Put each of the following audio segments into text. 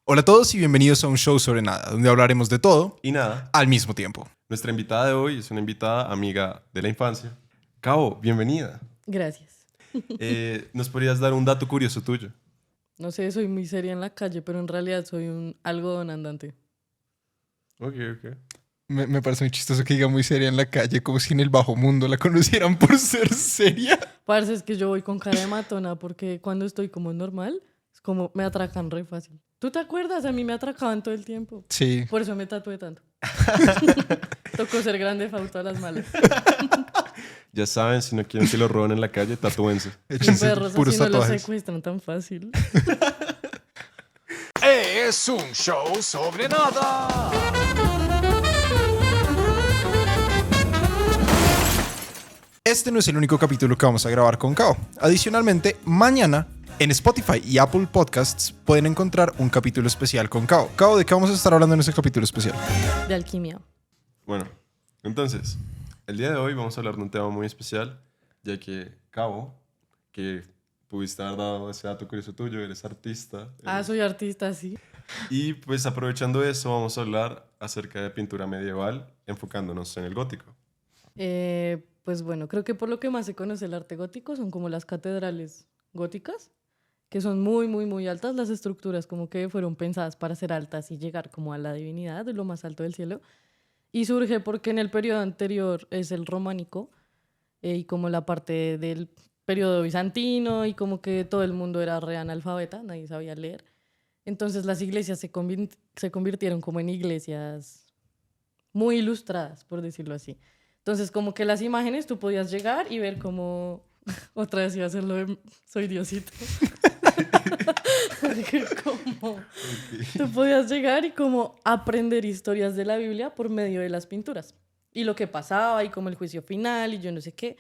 Hola a todos y bienvenidos a un show sobre nada, donde hablaremos de todo Y nada, al mismo tiempo. nuestra invitada de hoy es una invitada amiga de la infancia. Cabo, bienvenida. Gracias. ¿Nos podrías dar un dato curioso tuyo? No sé, soy muy seria en la calle, pero en realidad soy un algodón andante. Ok, ok. Me parece muy chistoso que diga muy seria en la calle, como si en el bajo mundo la conocieran por ser seria. Parce, es que yo voy con cara de matona porque cuando estoy como normal, es como me atracan re fácil. ¿Tú te acuerdas? A mí me atracaban todo el tiempo. Sí. Por eso me tatué tanto. Tocó ser grande fauto a las malas. Ya saben, si no quieren que lo roben en la calle, tatúense. Échense Perros puros así no los tatuajes. secuestran tan fácil. Es un show sobre nada. Este no es el único capítulo que vamos a grabar con Kao. Adicionalmente, mañana en Spotify y Apple Podcasts pueden encontrar un capítulo especial con Kao. Kao, ¿de qué vamos a estar hablando en ese capítulo especial? De alquimia. Bueno, entonces, el día de hoy vamos a hablar de un tema muy especial, ya que Cabo, que pudiste haber dado ese dato curioso tuyo, eres artista. Soy artista, sí. Y pues aprovechando eso, vamos a hablar acerca de pintura medieval, enfocándonos en el gótico. Pues bueno, creo que por lo que más se conoce el arte gótico son como las catedrales góticas, que son muy, muy, muy altas. Las estructuras como que fueron pensadas para ser altas y llegar como a la divinidad, de lo más alto del cielo. Y surge porque en el periodo anterior es el románico y como la parte del periodo bizantino y como que todo el mundo era re analfabeta, nadie sabía leer. Entonces las iglesias se convirtieron como en iglesias muy ilustradas, por decirlo así. Entonces, como que las imágenes tú podías llegar y ver como... Otra vez iba a hacerlo de Soy Diosito. Como tú podías llegar y como aprender historias de la Biblia por medio de las pinturas. Y lo que pasaba y como el juicio final y yo no sé qué.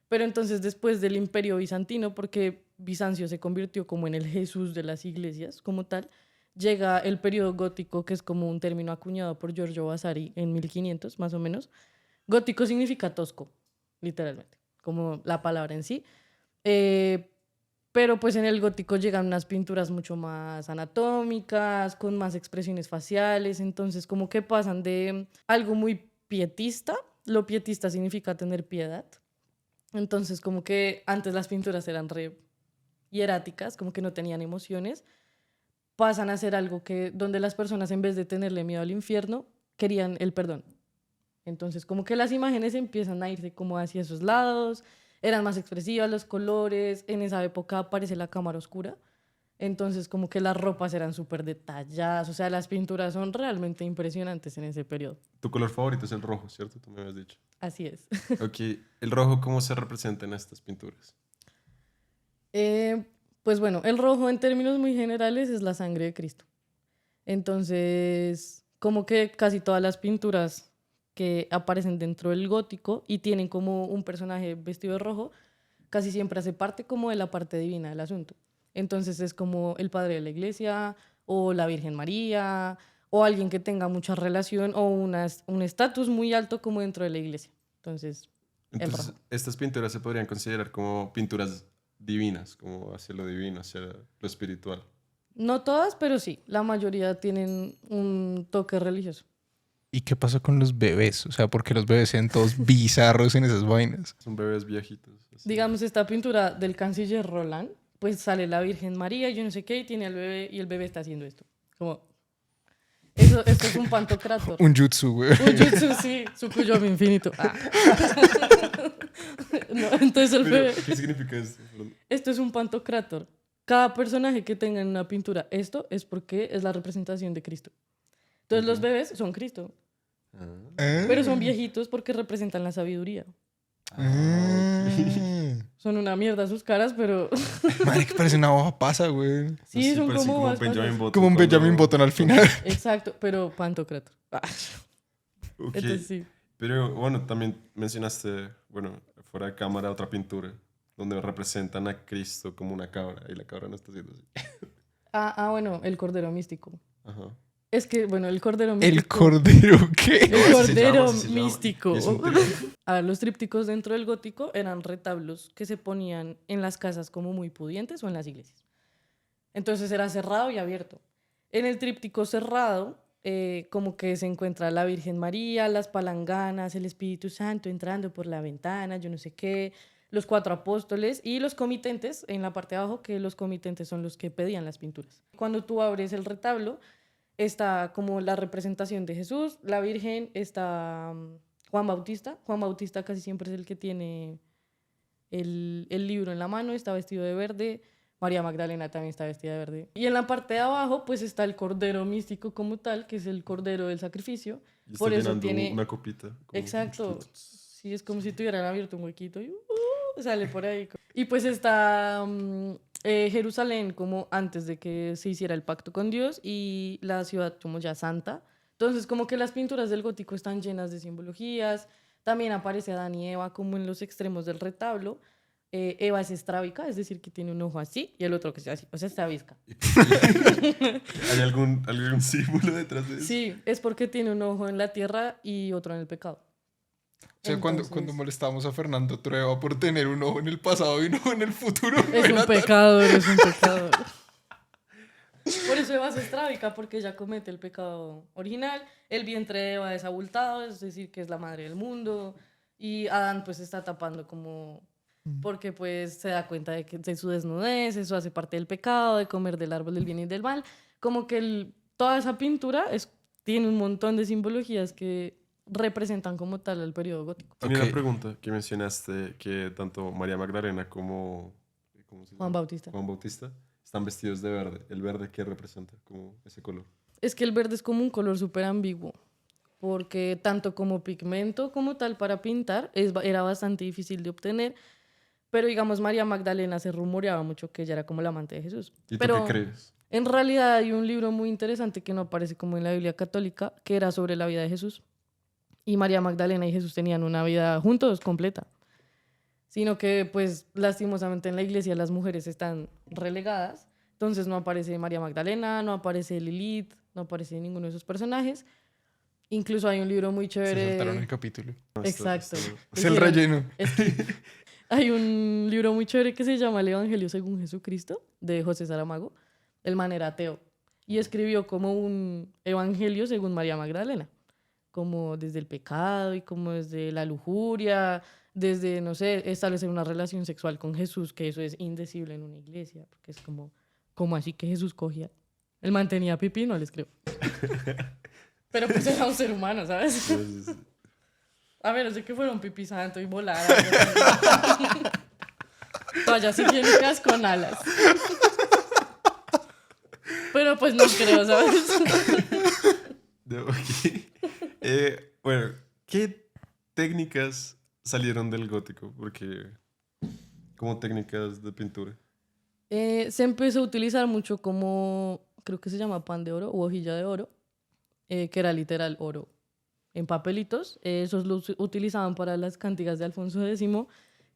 Pero entonces después del Imperio Bizantino, porque Bizancio se convirtió como en el Jesús de las iglesias como tal, llega el periodo gótico, que es como un término acuñado por Giorgio Vasari en 1500 más o menos. Gótico significa tosco, literalmente, como la palabra en sí. Pero pues en el gótico llegan unas pinturas mucho más anatómicas, con más expresiones faciales, entonces como que pasan de algo muy pietista. Lo pietista significa tener piedad. Entonces como que antes las pinturas eran re hieráticas, como que no tenían emociones. Pasan a ser algo que donde las personas en vez de tenerle miedo al infierno, querían el perdón. Entonces, como que las imágenes empiezan a irse como hacia esos lados, eran más expresivas los colores, en esa época aparece la cámara oscura, entonces como que las ropas eran súper detalladas, o sea, las pinturas son realmente impresionantes en ese periodo. Tu color favorito es el rojo, ¿cierto? Tú me habías dicho. Así es. Ok, ¿el rojo cómo se representa en estas pinturas? Pues bueno, el rojo en términos muy generales es la sangre de Cristo. Entonces, como que casi todas las pinturas que aparecen dentro del gótico y tienen como un personaje vestido de rojo, casi siempre hace parte como de la parte divina del asunto. Entonces es como el padre de la iglesia o la Virgen María o alguien que tenga mucha relación o un estatus muy alto como dentro de la iglesia. Entonces, el Entonces, rojo. estas pinturas se podrían considerar como pinturas divinas, como hacia lo divino, hacia lo espiritual. No todas, pero sí, la mayoría tienen un toque religioso. ¿Y qué pasa con los bebés? O sea, ¿por qué los bebés sean todos bizarros en esas vainas? Son bebés viejitos. Así. Digamos, esta pintura del canciller Roland, pues sale la Virgen María y yo no sé qué, y tiene al bebé y el bebé está haciendo esto. Como, esto es un pantocrator. Un jutsu, güey. Un jutsu, sí, Tsukuyomi infinito. No, entonces el Pero, bebé... ¿qué significa esto? Perdón. Esto es un pantocrator. Cada personaje que tenga en una pintura esto es porque es la representación de Cristo. Entonces los bebés son Cristo, pero son viejitos porque representan la sabiduría. Son una mierda sus caras, pero Madre, que parece una hoja pasa, güey. sí, son parecen como como uvas Benjamin pasas. Button. Como un cuando- Benjamin Button al final. Exacto, pero pantocrator. Ok. Entonces sí. Pero bueno, también mencionaste, bueno, fuera de cámara, otra pintura donde representan a Cristo como una cabra y la cabra no está haciendo así. Bueno, el cordero místico. Ajá. Es que, bueno, el cordero místico. ¿El cordero qué? El No, así se cordero llama, así se llama. místico. Y es un tríptico. Los trípticos dentro del gótico eran retablos que se ponían en las casas como muy pudientes o en las iglesias. Entonces era cerrado y abierto. En el tríptico cerrado, como que se encuentra la Virgen María, las palanganas, el Espíritu Santo entrando por la ventana, yo no sé qué, los 4 apóstoles y los comitentes en la parte de abajo, que los comitentes son los que pedían las pinturas. Cuando tú abres el retablo, está como la representación de Jesús, la Virgen, está Juan Bautista. Juan Bautista casi siempre es el que tiene el libro en la mano, está vestido de verde. María Magdalena también está vestida de verde. Y en la parte de abajo, pues está el cordero místico como tal, que es el cordero del sacrificio. Y está Por eso llenando tiene... una copita. como- Exacto. Sí, es como si tuvieran abierto un huequito y sale por ahí. Y pues está Jerusalén como antes de que se hiciera el pacto con Dios y la ciudad como ya santa. Entonces como que las pinturas del gótico están llenas de simbologías. También aparece Adán y Eva como en los extremos del retablo. Eva es estrábica, es decir, que tiene un ojo así y el otro que sea así, o sea, está visca. ¿Hay algún símbolo detrás de eso? Sí, es porque tiene un ojo en la tierra y otro en el pecado. O sea, cuando Entonces, molestábamos a Fernando Trueba por tener un ojo en el pasado y un ojo en el futuro. es un pecador, es un pecador. Por eso Eva es estrábica, porque ella comete el pecado original. El vientre de Eva es abultado, es decir, que es la madre del mundo. Y Adán pues está tapando como... porque pues se da cuenta de su desnudez, eso hace parte del pecado, de comer del árbol del bien y del mal. Como que toda esa pintura tiene un montón de simbologías que representan como tal el periodo gótico. Tenía Ok. una pregunta que mencionaste que tanto María Magdalena como ¿cómo se llama? Juan Bautista. Juan Bautista están vestidos de verde. ¿El verde qué representa? Como ese color. Es que el verde es como un color súper ambiguo, porque tanto como pigmento como tal para pintar era bastante difícil de obtener, pero digamos María Magdalena se rumoreaba mucho que ella era como la amante de Jesús. ¿Y tú Pero qué crees? en realidad hay un libro muy interesante que no aparece como en la Biblia católica, que era sobre la vida de Jesús. Y María Magdalena y Jesús tenían una vida juntos completa. Sino que, pues, lastimosamente en la iglesia las mujeres están relegadas. Entonces no aparece María Magdalena, no aparece Lilith, no aparece ninguno de esos personajes. Incluso hay un libro muy Se saltaron el chévere. capítulo. No, Exacto. Es el Hicieron- relleno. Hay un libro muy chévere que se llama El Evangelio según Jesucristo, de José Saramago. El man era ateo. Y escribió como un evangelio según María Magdalena. Como desde el pecado y como desde la lujuria, desde, no sé, establecer una relación sexual con Jesús, que eso es indecible en una iglesia, porque es como así que Jesús cogía. Él mantenía pipí, no les creo. Pero pues era un ser humano, ¿sabes? Entonces, A menos de que fuera un pipí santo y volara. Toallas higiénicas con alas. Pero pues no creo, ¿sabes? ok. Bueno, ¿qué técnicas salieron del gótico? Porque como técnicas de pintura. Se empezó a utilizar mucho como, creo que se llama pan de oro o hojilla de oro, que era literal oro en papelitos. Esos los utilizaban para las cantigas de Alfonso X,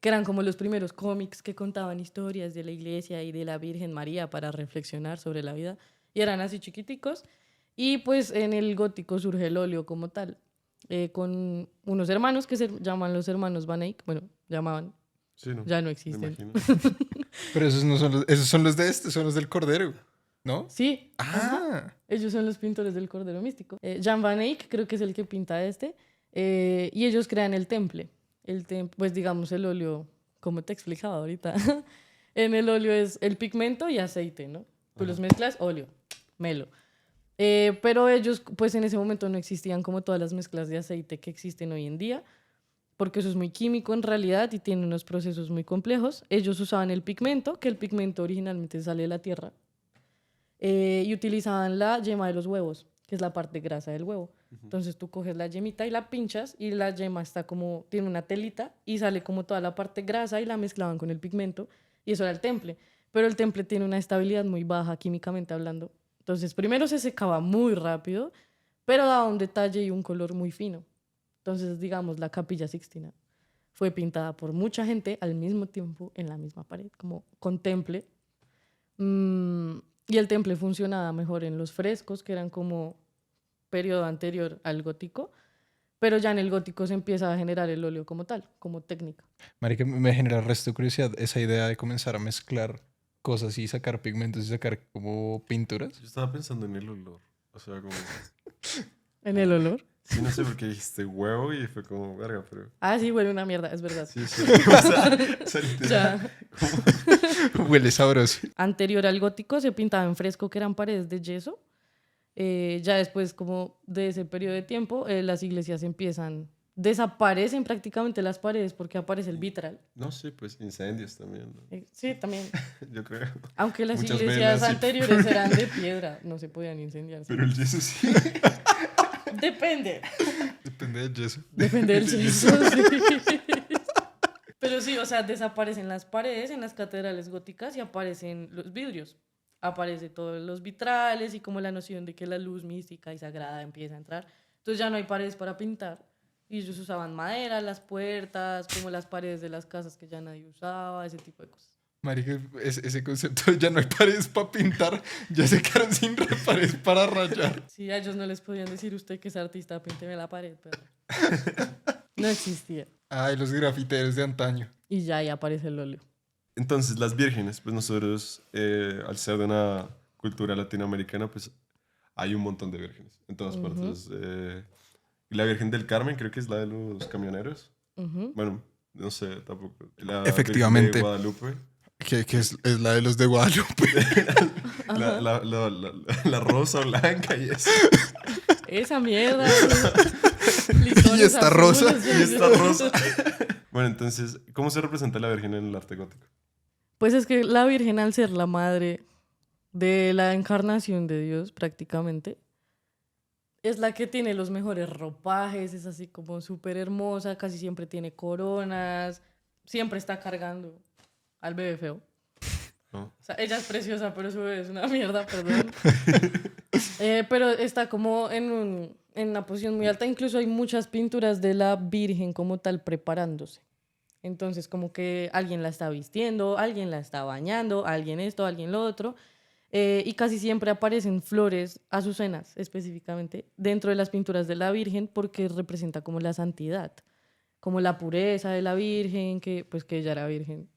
que eran como los primeros cómics que contaban historias de la iglesia y de la Virgen María para reflexionar sobre la vida. Y eran así chiquiticos. Y pues en el gótico surge el óleo como tal, con unos hermanos que se llaman los hermanos Van Eyck. Bueno, llamaban, Sí, ¿no? ya no Me existen. imagino. Pero esos no son esos son los de son los del Cordero, ¿no? Sí, Ah, ellos son los pintores del Cordero Místico. Jan Van Eyck creo que es el que pinta este. Y ellos crean el temple. Pues digamos el óleo, como te explicaba ahorita. En el óleo es el pigmento y aceite, ¿no? Tú los mezclas, óleo, melo. Pero ellos, pues en ese momento no existían como todas las mezclas de aceite que existen hoy en día, porque eso es muy químico en realidad y tiene unos procesos muy complejos. Ellos usaban el pigmento, que el pigmento originalmente sale de la tierra, y utilizaban la yema de los huevos, que es la parte grasa del huevo. Entonces tú coges la yemita y la pinchas y la yema está como, tiene una telita y sale como toda la parte grasa y la mezclaban con el pigmento y eso era el temple. Pero el temple tiene una estabilidad muy baja químicamente hablando. Entonces primero se secaba muy rápido, pero daba un detalle y un color muy fino. Entonces, digamos, la Capilla Sixtina fue pintada por mucha gente al mismo tiempo en la misma pared, como con temple. Y el temple funcionaba mejor en los frescos, que eran como periodo anterior al gótico, pero ya en el gótico se empieza a generar el óleo como tal, como técnica. marica, me genera resto de curiosidad esa idea de comenzar a mezclar cosas y sacar pigmentos y sacar como pinturas. Yo estaba pensando en el olor. O sea, como... ¿En el olor? Sí, no sé por qué dijiste huevo y fue como, verga, pero... Ah, sí, huele una mierda, es verdad. Sí, sí. O sea, literal, Ya. Huele sabroso. Anterior al gótico se pintaba en fresco, que eran paredes de yeso. Ya después, como de ese periodo de tiempo, las iglesias desaparecen prácticamente las paredes porque aparece el vitral. No, sí, pues incendios también, ¿no? Sí, también. Yo creo. Aunque las Muchas iglesias velas, sí. anteriores eran de piedra, no se podían incendiar. Pero el yeso sí. Depende. Depende del yeso. Depende del yeso, sí. Pero sí, o sea, desaparecen las paredes en las catedrales góticas y aparecen los vidrios. Aparece todos los vitrales y como la noción de que la luz mística y sagrada empieza a entrar. Entonces ya no hay paredes para pintar. Y ellos usaban madera, las puertas, como las paredes de las casas que ya nadie usaba, ese tipo de cosas. Marica, ese concepto de ya no hay paredes para pintar, ya se quedaron sin paredes para rayar. Sí, a ellos no les podían decir usted que es artista, pínteme la pared, pero no existía. Ay, los grafiteros de antaño. Y ya ahí aparece el óleo. Entonces, las vírgenes, pues nosotros, al ser de una cultura latinoamericana, pues hay un montón de vírgenes en todas partes. Y la Virgen del Carmen creo que es la de los camioneros. Ujú. Bueno, no sé tampoco. La Efectivamente. Virgen de Guadalupe. Que es la de los de Guadalupe. La rosa blanca y eso. Esa mierda. Y esta rosa. Y esta rosa. Bueno, entonces, ¿cómo se representa la Virgen en el arte gótico? Pues es que la Virgen, al ser la madre de la encarnación de Dios, prácticamente, es la que tiene los mejores ropajes, es así como súper hermosa, casi siempre tiene coronas, siempre está cargando al bebé feo. ¿No? O sea, ella es preciosa, pero su bebé es una mierda, perdón. Pero está como en una posición muy alta. Incluso hay muchas pinturas de la Virgen como tal preparándose. Entonces, como que alguien la está vistiendo, alguien la está bañando, alguien esto, alguien lo otro. Y casi siempre aparecen flores, azucenas específicamente, dentro de las pinturas de la Virgen porque representa como la santidad, como la pureza de la Virgen, que pues que ella era virgen.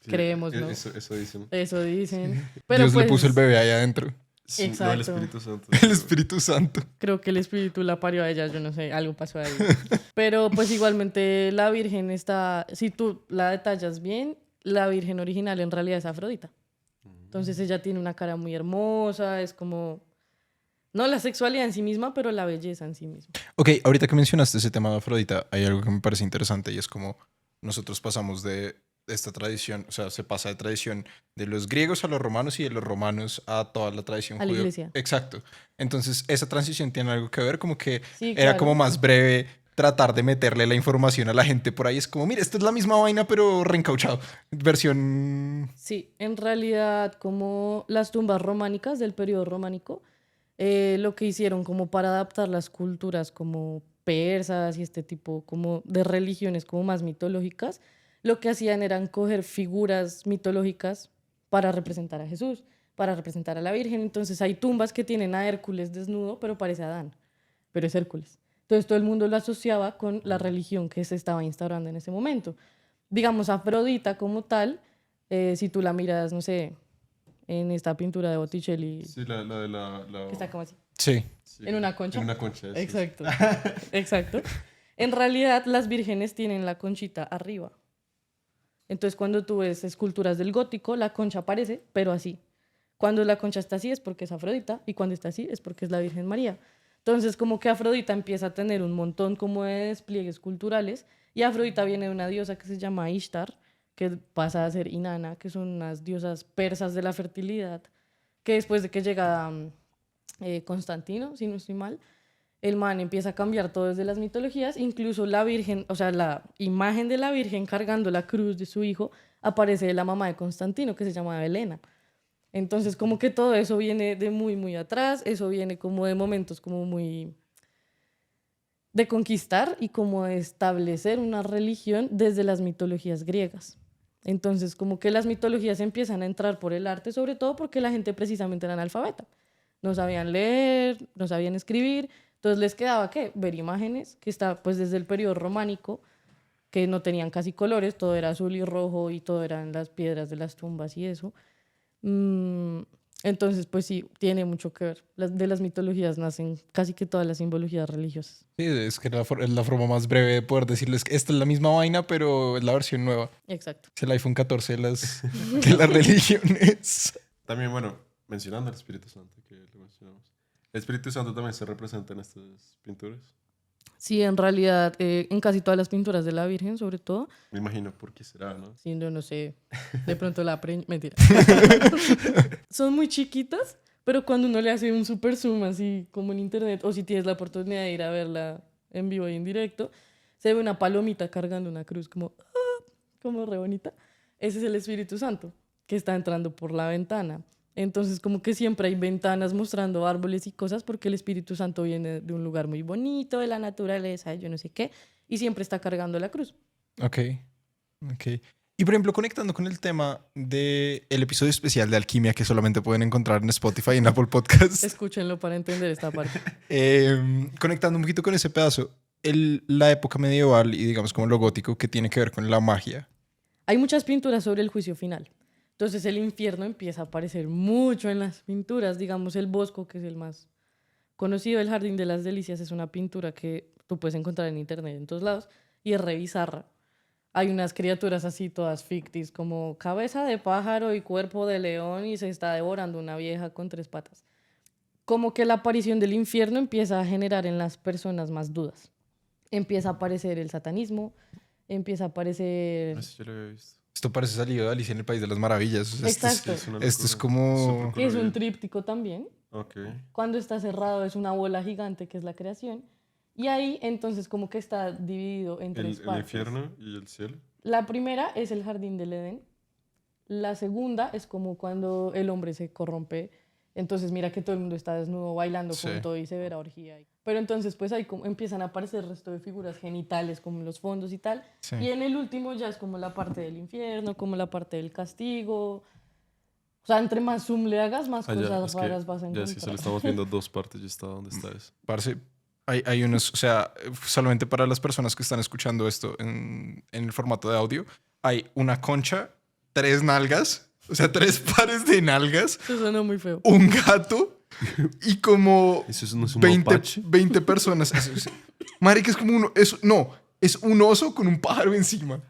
Sí, Creemos, ¿no? Eso dicen. Eso dicen. Pero Dios pues, le puso el bebé ahí adentro. Sí, no, el Exacto. Espíritu Santo. El Espíritu Santo. creo que el espíritu la parió a ella, yo no sé, algo pasó ahí. Pero pues igualmente la Virgen está, si tú la detallas bien, la Virgen original en realidad es Afrodita. Entonces ella tiene una cara muy hermosa, es como, no la sexualidad en sí misma, pero la belleza en sí misma. Ok, ahorita que mencionaste ese tema de Afrodita, hay algo que me parece interesante y es como nosotros pasamos de esta tradición, o sea, se pasa de tradición de los griegos a los romanos y de los romanos a toda la tradición A la judío. iglesia. Exacto. Entonces, esa transición tiene algo que ver, como que Sí, era claro. como más breve tratar de meterle la información a la gente por ahí. Es como, mira, esta es la misma vaina, pero reencauchado. Versión... Sí, en realidad como las tumbas románicas del periodo románico, lo que hicieron como para adaptar las culturas como persas y este tipo como de religiones como más mitológicas, lo que hacían eran coger figuras mitológicas para representar a Jesús, para representar a la Virgen. Entonces hay tumbas que tienen a Hércules desnudo, pero parece Adán, pero es Hércules. Entonces todo el mundo lo asociaba con la religión que se estaba instaurando en ese momento. Digamos, Afrodita como tal, si tú la miras, no sé, en esta pintura de Botticelli, Sí, la de la... que está como así, Sí. sí, en una concha. En una concha, eso. Exacto, exacto. En realidad, las vírgenes tienen la conchita arriba. Entonces, cuando tú ves esculturas del gótico, la concha aparece, pero así. Cuando la concha está así es porque es Afrodita y cuando está así es porque es la Virgen María. Entonces, como que Afrodita empieza a tener un montón como de despliegues culturales y Afrodita viene de una diosa que se llama Ishtar, que pasa a ser Inanna, que son unas diosas persas de la fertilidad, que después de que llega Constantino, si no estoy mal, el man empieza a cambiar todo desde las mitologías, incluso la Virgen, o sea, la imagen de la Virgen cargando la cruz de su hijo aparece de la mamá de Constantino, que se llama Helena. Entonces, como que todo eso viene de muy, muy atrás, eso viene como de momentos como muy de conquistar y como de establecer una religión desde las mitologías griegas. Entonces, como que las mitologías empiezan a entrar por el arte, sobre todo porque la gente precisamente era analfabeta. No sabían leer, no sabían escribir, entonces les quedaba ¿qué? Ver imágenes, que está pues desde el periodo románico, que no tenían casi colores, todo era azul y rojo y todo eran las piedras de las tumbas y eso. Entonces, pues sí, tiene mucho que ver. De las mitologías nacen casi que todas las simbologías religiosas. Sí, es que es la forma más breve de poder decirles que esta es la misma vaina, pero es la versión nueva. Exacto. Es el iPhone 14 de las religiones. También, bueno, mencionando al Espíritu Santo, que lo mencionamos. El Espíritu Santo también se representa en estas pinturas. Sí, en realidad, en casi todas las pinturas de la Virgen, sobre todo. Me imagino por qué será, ¿no? Sí, no sé. De pronto mentira. Son muy chiquitas, pero cuando uno le hace un super zoom, así como en internet, o si tienes la oportunidad de ir a verla en vivo y en directo, se ve una palomita cargando una cruz, como re bonita. Ese es el Espíritu Santo, que está entrando por la ventana. Entonces, como que siempre hay ventanas mostrando árboles y cosas, porque el Espíritu Santo viene de un lugar muy bonito, de la naturaleza, yo no sé qué, y siempre está cargando la cruz. Ok. Y por ejemplo, conectando con el tema del episodio especial de Alquimia que solamente pueden encontrar en Spotify y en Apple Podcasts. Escúchenlo para entender esta parte. Conectando un poquito con ese pedazo, la época medieval y digamos como lo gótico que tiene que ver con la magia. Hay muchas pinturas sobre el juicio final. Entonces el infierno empieza a aparecer mucho en las pinturas. Digamos, el Bosco, que es el más conocido, el Jardín de las Delicias, es una pintura que tú puedes encontrar en internet en todos lados y es re bizarra. Hay unas criaturas así todas ficticias, como cabeza de pájaro y cuerpo de león, y se está devorando una vieja con 3 patas. Como que la aparición del infierno empieza a generar en las personas más dudas. Empieza a aparecer el satanismo, empieza a aparecer... Eso yo lo había visto. Esto parece salido de Alicia en el País de las Maravillas. O sea, Exacto. Esto es como... Es un tríptico también. Ok. Cuando está cerrado es una bola gigante que es la creación. Y ahí entonces como que está dividido en 3 El partes. infierno y el cielo. La primera es el jardín del Edén. La segunda es como cuando el hombre se corrompe. Entonces mira que todo el mundo está desnudo bailando Sí. junto y severa orgía. Pero entonces pues ahí como empiezan a aparecer el resto de figuras genitales como en los fondos y tal. Sí. Y en el último ya es como la parte del infierno, como la parte del castigo. O sea, entre más zoom le hagas, más cosas raras vas a encontrar. Ya sí, solo estamos viendo 2 partes. Ya está, ¿dónde está eso? Parce, hay unos, o sea, solamente para las personas que están escuchando esto en el formato de audio, hay una concha, 3 nalgas, o sea, 3 pares de nalgas, Eso suena muy feo. un gato y como ¿Eso no es un 20, mapache? 20 personas. Marica, es como es un oso con un pájaro encima.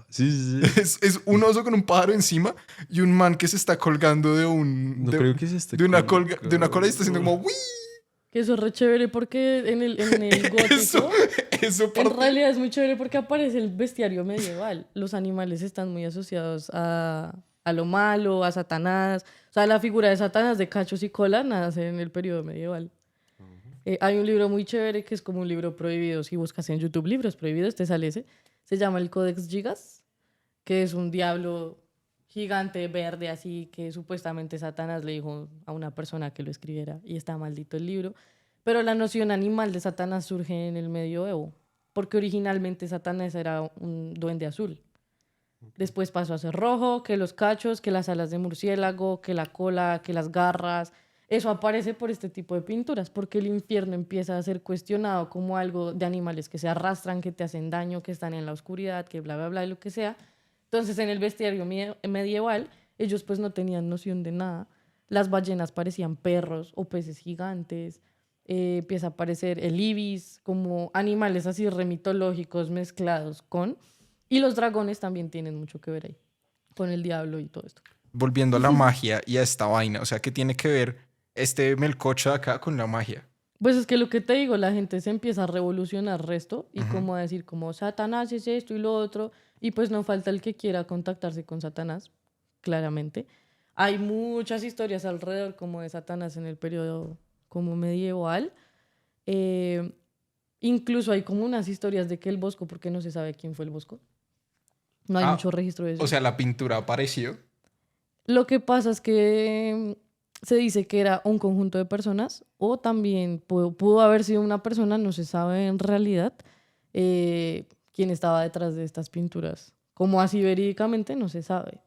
Sí. Es un oso con un pájaro encima y un man que se está colgando de No creo que es este. de una cola y está haciendo como ¡Wii! Que eso es re chévere porque en el gótico, Eso en parte- realidad es muy chévere porque aparece el bestiario medieval. Los animales están muy asociados a lo malo, a Satanás. O sea, la figura de Satanás de cachos y cola nace en el periodo medieval. Hay un libro muy chévere que es como un libro prohibido. Si buscas en YouTube libros prohibidos, te sale ese. Se llama el Codex Gigas, que es un diablo gigante verde así que supuestamente Satanás le dijo a una persona que lo escribiera y está maldito el libro. Pero la noción animal de Satanás surge en el medioevo, porque originalmente Satanás era un duende azul. Después pasó a ser rojo, que los cachos, que las alas de murciélago, que la cola, que las garras. Eso aparece por este tipo de pinturas, porque el infierno empieza a ser cuestionado como algo de animales que se arrastran, que te hacen daño, que están en la oscuridad, que bla, bla, bla, y lo que sea. Entonces, en el bestiario medieval, ellos pues no tenían noción de nada. Las ballenas parecían perros o peces gigantes. Empieza a aparecer el ibis, como animales así remitológicos mezclados con... Y los dragones también tienen mucho que ver ahí, con el diablo y todo esto. Volviendo a la magia y a esta vaina, o sea, ¿qué tiene que ver este melcocha de acá con la magia? Pues es que lo que te digo, la gente se empieza a revolucionar resto y como a decir como Satanás es esto y lo otro, y pues no falta el que quiera contactarse con Satanás, claramente. Hay muchas historias alrededor como de Satanás en el periodo como medieval. Incluso hay como unas historias de que el Bosco, porque no se sabe quién fue el Bosco. No hay mucho registro de eso. O sea, la pintura apareció. Lo que pasa es que se dice que era un conjunto de personas o también pudo haber sido una persona, no se sabe en realidad quién estaba detrás de estas pinturas. Como así verídicamente no se sabe.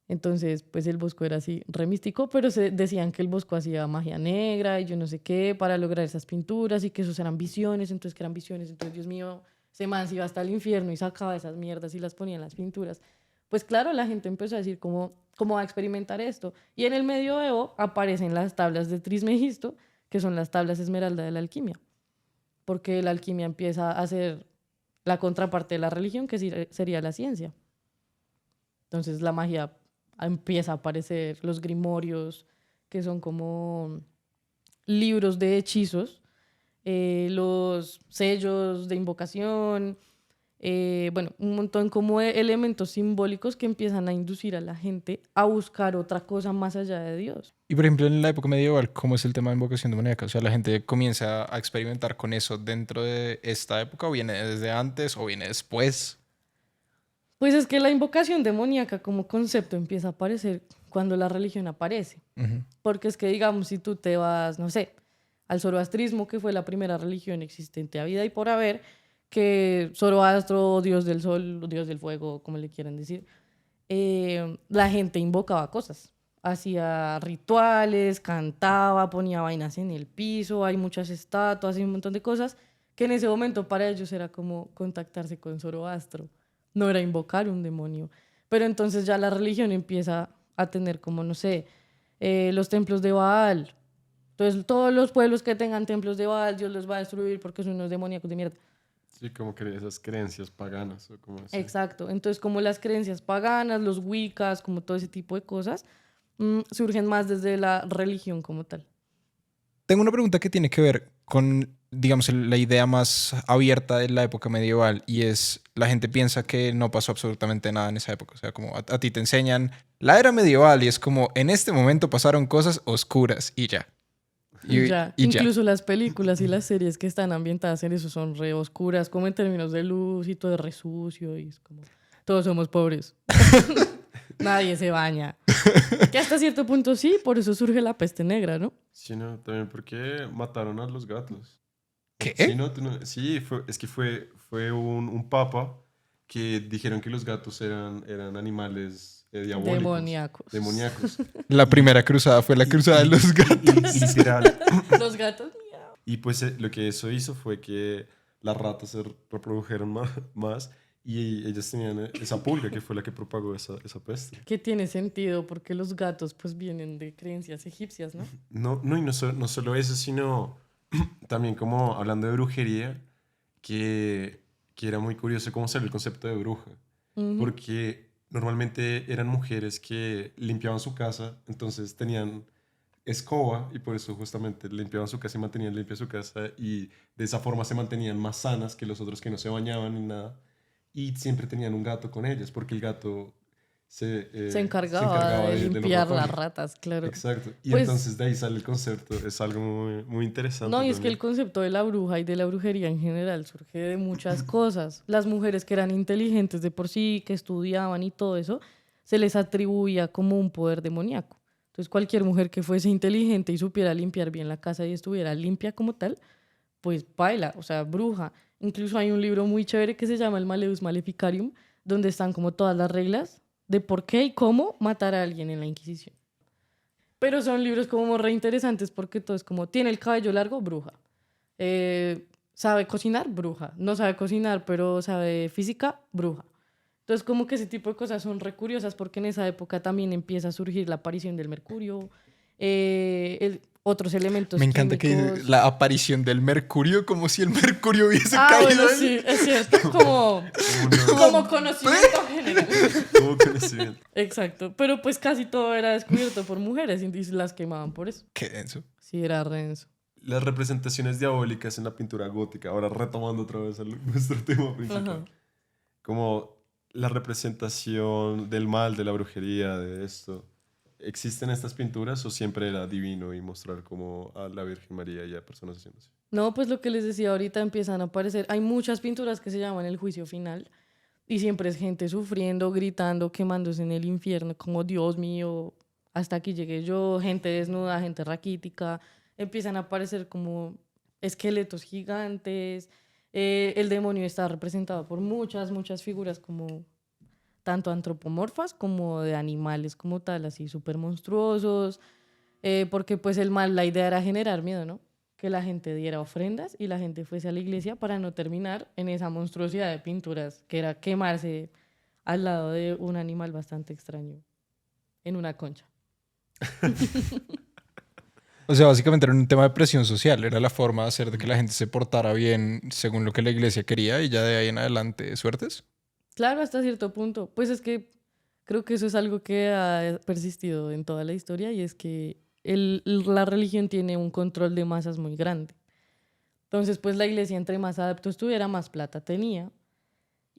Entonces, pues el Bosco era así, re místico, pero se decían que el Bosco hacía magia negra y yo no sé qué para lograr esas pinturas y que esos eran visiones, entonces que eran visiones, entonces Dios mío, ese man se iba hasta el infierno y sacaba esas mierdas y las ponía en las pinturas. Pues claro, la gente empezó a decir cómo va a experimentar esto. Y en el medioevo aparecen las tablas de Trismegisto, que son las tablas esmeralda de la alquimia, porque la alquimia empieza a ser la contraparte de la religión, que sería la ciencia. Entonces la magia empieza a aparecer, los grimorios, que son como libros de hechizos, los sellos de invocación, bueno, un montón como de elementos simbólicos que empiezan a inducir a la gente a buscar otra cosa más allá de Dios. Y por ejemplo, en la época medieval, ¿cómo es el tema de invocación demoníaca? O sea, ¿la gente comienza a experimentar con eso dentro de esta época o viene desde antes o viene después? Pues es que la invocación demoníaca como concepto empieza a aparecer cuando la religión aparece. Ujú. Porque es que, digamos, si tú te vas, no sé, al zoroastrismo, que fue la primera religión existente a vida y por haber, que Zoroastro, dios del sol, dios del fuego, como le quieran decir, la gente invocaba cosas. Hacía rituales, cantaba, ponía vainas en el piso, hay muchas estatuas, hay un montón de cosas que en ese momento para ellos era como contactarse con Zoroastro, no era invocar un demonio. Pero entonces ya la religión empieza a tener como, no sé, los templos de Baal. Entonces todos los pueblos que tengan templos de Baal, Dios los va a destruir porque son unos demoníacos de mierda. Sí, como que esas creencias paganas o como así. Exacto. Entonces como las creencias paganas, los wiccas, como todo ese tipo de cosas, surgen más desde la religión como tal. Tengo una pregunta que tiene que ver con, digamos, la idea más abierta de la época medieval y es, la gente piensa que no pasó absolutamente nada en esa época. O sea, como a ti te enseñan la era medieval y es como, en este momento pasaron cosas oscuras y ya. Ya. Incluso las películas y las series que están ambientadas en eso son re oscuras, como en términos de luz y todo es re sucio y es como, todos somos pobres. Nadie se baña. Que hasta cierto punto sí, por eso surge la peste negra, ¿no? Sí, no, también porque mataron a los gatos. ¿Qué? Sí, no, sí, es que fue un papa que dijeron que los gatos eran animales diabólicos. Demoníacos. Demoníacos. La primera cruzada fue la cruzada de los gatos. Y literal. Los gatos, miau. Y pues lo que eso hizo fue que las ratas se reprodujeron más y ellas tenían esa pulga que fue la que propagó esa peste. Que tiene sentido porque los gatos pues vienen de creencias egipcias, ¿no? No, y no solo eso, sino también como hablando de brujería, que era muy curioso cómo salió el concepto de bruja. Ujú. Porque normalmente eran mujeres que limpiaban su casa, entonces tenían escoba y por eso justamente limpiaban su casa y mantenían limpia su casa y de esa forma se mantenían más sanas que los otros que no se bañaban ni nada y siempre tenían un gato con ellas porque el gato Se encargaba de los limpiar las ratones. ratas, claro. Exacto. Y Pues- entonces de ahí sale el concepto. Es algo muy, muy interesante. No, y es que también. el concepto de la bruja y de la brujería en general surge de muchas cosas. Las mujeres que eran inteligentes de por sí, que estudiaban y todo eso, se les atribuía como un poder demoníaco. Entonces, cualquier mujer que fuese inteligente y supiera limpiar bien la casa y estuviera limpia como tal, pues baila, o sea, bruja. Incluso hay un libro muy chévere que se llama El Maleus Maleficarium, donde están como todas las reglas de por qué y cómo matar a alguien en la Inquisición. Pero son libros como re interesantes porque todo es como, tiene el cabello largo, bruja. Sabe cocinar, bruja. No sabe cocinar, pero sabe física, bruja. Entonces como que ese tipo de cosas son re curiosas porque en esa época también empieza a surgir la aparición del mercurio, otros elementos Me encanta que químicos. dice la aparición del mercurio, como si el mercurio hubiese Ah, caído. bueno, sí, es cierto. Como conocimiento general. Como conocimiento. Exacto. Pero pues casi todo era descubierto por mujeres y las quemaban por eso. Qué denso. Sí, era renzo. Las representaciones diabólicas en la pintura gótica, ahora retomando otra vez nuestro tema principal. Ajá. Como la representación del mal, de la brujería, de esto. ¿Existen estas pinturas o siempre era divino y mostrar como a la Virgen María y a personas haciendo así? No, pues lo que les decía ahorita empiezan a aparecer. Hay muchas pinturas que se llaman el juicio final y siempre es gente sufriendo, gritando, quemándose en el infierno, como Dios mío, hasta aquí llegué yo, gente desnuda, gente raquítica. Empiezan a aparecer como esqueletos gigantes. El demonio está representado por muchas figuras como tanto antropomorfas como de animales como tal, así súper monstruosos, porque pues el mal, la idea era generar miedo, ¿no? Que la gente diera ofrendas y la gente fuese a la iglesia para no terminar en esa monstruosidad de pinturas, que era quemarse al lado de un animal bastante extraño en una concha. O sea, básicamente era un tema de presión social. Era la forma de hacer de que la gente se portara bien según lo que la iglesia quería y ya de ahí en adelante, suertes. Claro, hasta cierto punto. Pues es que creo que eso es algo que ha persistido en toda la historia y es que la religión tiene un control de masas muy grande. Entonces, pues la iglesia entre más adeptos tuviera, más plata tenía.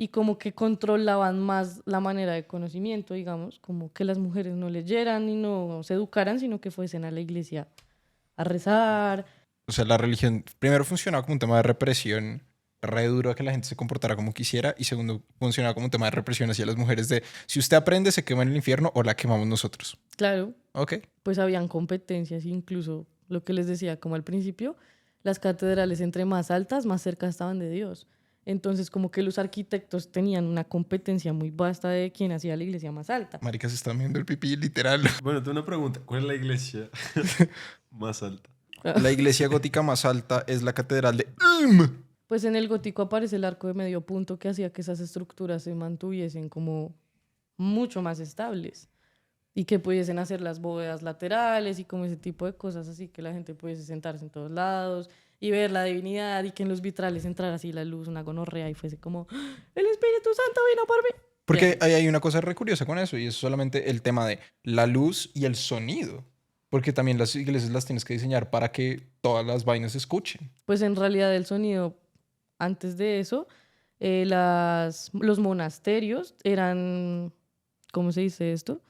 Y como que controlaban más la manera de conocimiento, digamos, como que las mujeres no leyeran y no se educaran, sino que fuesen a la iglesia a rezar. O sea, la religión primero funcionaba como un tema de represión re duro a que la gente se comportara como quisiera y segundo funcionaba como un tema de represión hacia las mujeres de si usted aprende se quema en el infierno o la quemamos nosotros. Claro, Ok. pues habían competencias, incluso lo que les decía como al principio, las catedrales entre más altas, más cerca estaban de Dios. Entonces como que los arquitectos tenían una competencia muy vasta de quién hacía la iglesia más alta. Maricas están viendo el pipí literal. Bueno, tengo una pregunta. ¿Cuál es la iglesia más alta? La iglesia gótica más alta es la catedral de Pues en el gótico aparece el arco de medio punto que hacía que esas estructuras se mantuviesen como mucho más estables y que pudiesen hacer las bóvedas laterales y como ese tipo de cosas así que la gente pudiese sentarse en todos lados y ver la divinidad y que en los vitrales entrara así la luz, una gonorrea y fuese como el Espíritu Santo vino por mí. Porque Bien. hay una cosa re curiosa con eso y es solamente el tema de la luz y el sonido. Porque también las iglesias las tienes que diseñar para que todas las vainas se escuchen. Pues en realidad el sonido, antes de eso, los monasterios eran, ¿cómo se dice esto?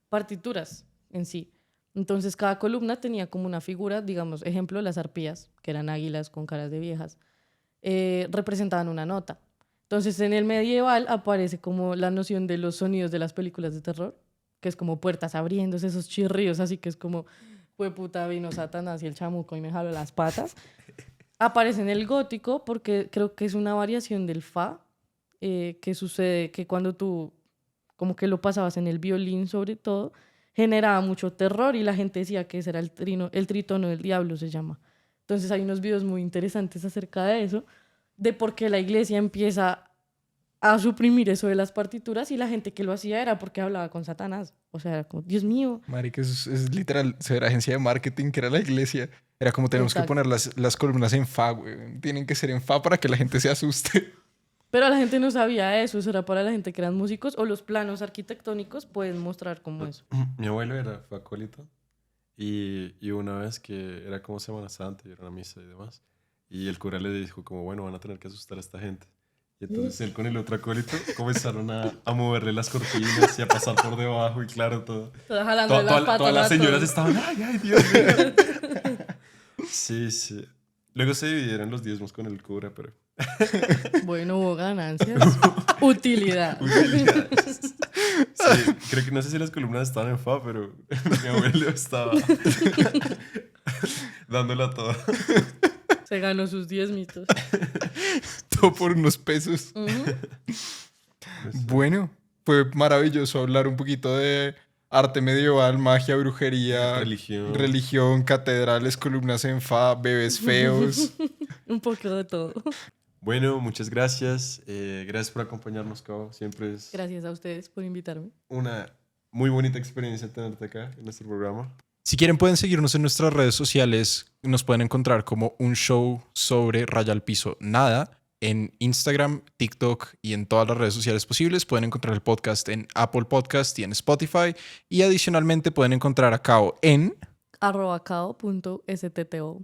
Partituras en sí. Entonces cada columna tenía como una figura, digamos, ejemplo, las arpías, que eran águilas con caras de viejas, representaban una nota. Entonces en el medieval aparece como la noción de los sonidos de las películas de terror, que es como puertas abriéndose, esos chirríos, así que es como, fue puta, vino Satanás y el chamuco y me jaló las patas. Aparece en el gótico porque creo que es una variación del fa, que sucede que cuando tú como que lo pasabas en el violín sobre todo, generaba mucho terror y la gente decía que ese era el tritono del diablo se llama. Entonces hay unos videos muy interesantes acerca de eso, de por qué la iglesia empieza a suprimir eso de las partituras y la gente que lo hacía era porque hablaba con Satanás. O sea, era como, Dios mío. Marica, es literal ser agencia de marketing que era la iglesia. Era como tenemos que Exacto. poner las columnas en fa, güey. Tienen que ser en fa para que la gente se asuste. Pero la gente no sabía eso, eso era para la gente que eran músicos o los planos arquitectónicos pueden mostrar como eso. Mi abuelo fue acólito y una vez que era como Semana Santa y era una misa y demás, y el cura le dijo como, bueno, van a tener que asustar a esta gente. Y entonces él con el otro acólito comenzaron a moverle las cortinas y a pasar por debajo y claro, todo. Todas jalando las patas. Todas las a señoras todos. estaban, ay, Dios mío. Sí, sí. Luego se dividieron los diezmos con el cura, pero... Bueno, hubo ganancias. Utilidad. Sí, creo que no sé si las columnas estaban en fa, pero mi abuelo estaba dándola toda. Se ganó sus 10 mitos. Todo por unos pesos. Bueno, fue maravilloso hablar un poquito de arte medieval, magia, brujería, religión, catedrales, columnas en fa, bebés feos. Un poco de todo. Bueno, muchas gracias. Gracias por acompañarnos, Cabo. Siempre es Gracias a ustedes por invitarme. una muy bonita experiencia tenerte acá en nuestro programa. Si quieren pueden seguirnos en nuestras redes sociales. Nos pueden encontrar como un show sobre Raya al Piso Nada en Instagram, TikTok y en todas las redes sociales posibles. Pueden encontrar el podcast en Apple Podcast y en Spotify. Y adicionalmente pueden encontrar a Cao en... @cao.stto.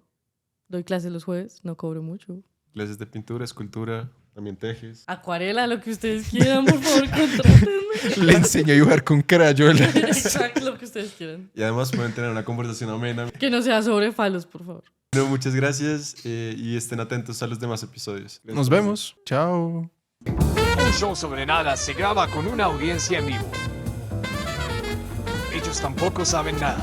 Doy clases los jueves, no cobro mucho. Clases de pintura, escultura, también tejes. Acuarela, lo que ustedes quieran, por favor, contrátenme. Le enseño a dibujar con crayola. Exacto, lo que ustedes quieran. Y además pueden tener una conversación amena. Que no sea sobre falos, por favor. Bueno, muchas gracias y estén atentos a los demás episodios. Nos vemos. Chao. Un show sobre nada se graba con una audiencia en vivo. Ellos tampoco saben nada.